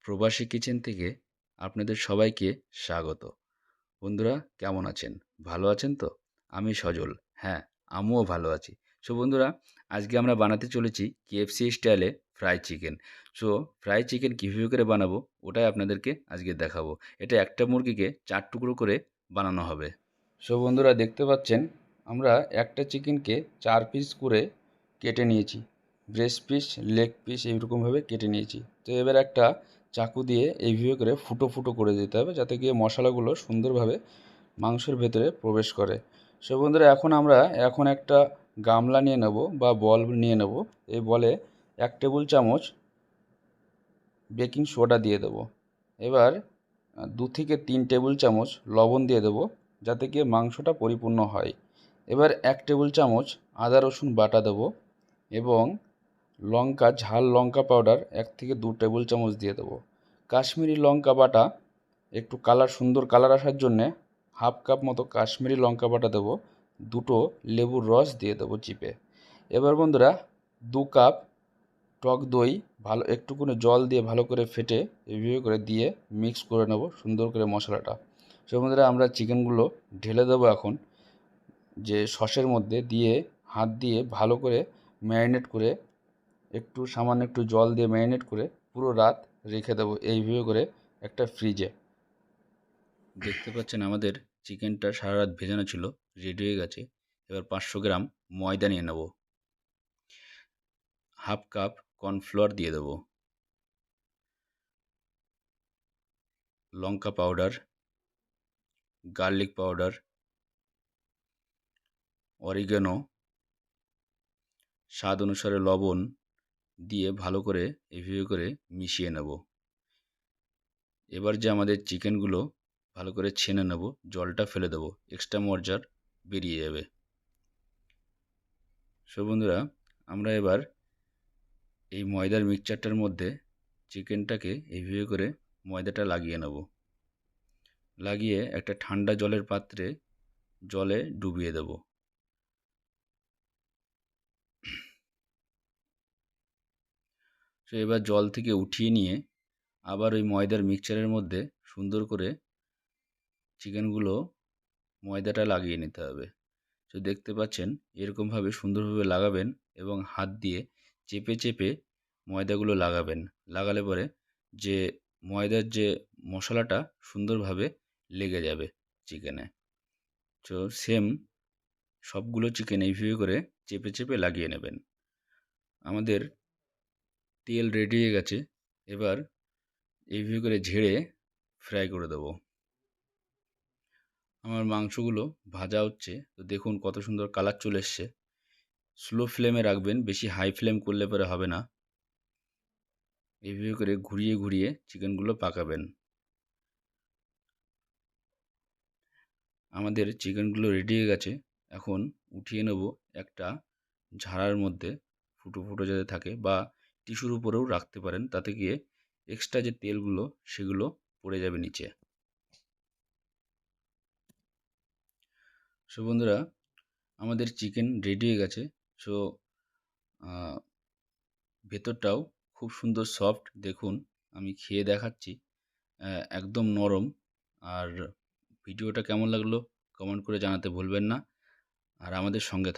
প্রবাসী কিচেন থেকে আপনাদের সবাইকে স্বাগত। বন্ধুরা কেমন আছেন? ভালো আছেন তো? আমি সজল। হ্যাঁ, আমিও ভালো আছি। বন্ধুরা, আজকে আমরা বানাতে চলেছি KFC স্টাইলে ফ্রাই চিকেন। ফ্রাই চিকেন কীভাবে করে বানাবো ওটাই আপনাদেরকে আজকে দেখাবো। এটা একটা মুরগিকে ৪ টুকরো করে বানানো হবে। বন্ধুরা দেখতে পাচ্ছেন আমরা একটা চিকেনকে ৪ পিস করে কেটে নিয়েছি। ব্রেস্ট পিস, লেগ পিস এইরকমভাবে কেটে নিয়েছি। তো এবার একটা চাকু দিয়ে এইভাবে করে ফুটো ফুটো করে দিতে হবে, যাতে গিয়ে মশলাগুলো সুন্দরভাবে মাংসের ভেতরে প্রবেশ করে। বন্ধুরা আমরা এখন একটা গামলা নিয়ে নেব বা বল নিয়ে নেব। এই বলে 1 টেবিল চামচ বেকিং সোডা দিয়ে দেবো। এবার 2 থেকে 3 টেবিল চামচ লবণ দিয়ে দেবো, যাতে গিয়ে মাংসটা পরিপূর্ণ হয়। এবার 1 টেবিল চামচ আদা রসুন বাটা দেবো এবং ঝাল লঙ্কা পাউডার 1 থেকে 2 টেবিল চামচ দিয়ে দেবো। কাশ্মীরি লঙ্কা বাটা একটু সুন্দর কালার আসার জন্যে হাফ কাপ মতো কাশ্মীরি লঙ্কা বাটা দেবো। 2টো লেবুর রস দিয়ে দেবো চিপে। এবার বন্ধুরা 2 কাপ টক দই একটুকুনি জল দিয়ে ভালো করে ফেটে এইভাবে করে দিয়ে মিক্স করে নেব সুন্দর করে মশলাটা। বন্ধুরা আমরা চিকেনগুলো ঢেলে দেবো এখন যে সসের মধ্যে, দিয়ে হাত দিয়ে ভালো করে ম্যারিনেট করে সামান্য একটু জল দিয়ে ম্যারিনেট করে পুরো রাত রেখে দেবো এইভাবে করে একটা ফ্রিজে। দেখতে পাচ্ছেন আমাদের চিকেনটা সারা রাত ভেজানো ছিল, রেডি হয়ে গেছে। এবার 500 গ্রাম ময়দা নিয়ে নেব। হাফ কাপ কর্নফ্লাওয়ার দিয়ে দেবো। লঙ্কা পাউডার, গার্লিক পাউডার, অরিগানো, স্বাদ অনুসারে লবণ দিয়ে ভালো করে এইভাবে করে মিশিয়ে নেব। এবার যে আমাদের চিকেনগুলো ভালো করে ছেনে নেব, জলটা ফেলে দেবো, এক্সট্রা ময়েশ্চার বেরিয়ে যাবে। বন্ধুরা আমরা এবার এই ময়দার মিক্সচারটার মধ্যে চিকেনটাকে এইভাবে করে ময়দাটা লাগিয়ে নেব। লাগিয়ে একটা ঠান্ডা জলের পাত্রে জলে ডুবিয়ে দেব। এবার জল থেকে উঠিয়ে নিয়ে আবার ওই ময়দার মিক্সচারের মধ্যে সুন্দর করে চিকেনগুলো ময়দাটা লাগিয়ে নিতে হবে। দেখতে পাচ্ছেন এরকমভাবে সুন্দরভাবে লাগাবেন এবং হাত দিয়ে চেপে চেপে ময়দাগুলো লাগাবেন। লাগালে পরে যে ময়দার যে মশলাটা সুন্দরভাবে লেগে যাবে চিকেনে। সেম সবগুলো চিকেন এইভাবে করে চেপে চেপে লাগিয়ে নেবেন। আমাদের তেল রেডি হয়ে গেছে। এবার এইভাবে করে ঝেড়ে ফ্রাই করে দেবো। আমার মাংসগুলো ভাজা হচ্ছে, তো দেখুন কত সুন্দর কালার চলে এসছে। স্লো ফ্লেমে রাখবেন, বেশি হাই ফ্লেম করলে পরে হবে না। এইভাবে করে ঘুরিয়ে ঘুরিয়ে চিকেনগুলো পাকাবেন। আমাদের চিকেনগুলো রেডি হয়ে গেছে। এখন উঠিয়ে নেব একটা ঝাড়ার মধ্যে, ফুটো ফুটো যাতে থাকে, বা টিস্যুর উপরেও রাখতে পারেন, তাতে গিয়ে এক্সট্রা যে তেলগুলো সেগুলো পড়ে যাবে নিচে। বন্ধুরা আমাদের চিকেন রেডি হয়ে গেছে। ভেতরটাও খুব সুন্দর সফট, দেখুন আমি খেয়ে দেখাচ্ছি, একদম নরম। আর ভিডিওটা কেমন লাগলো কমেন্ট করে জানাতে ভুলবেন না, আর আমাদের সঙ্গে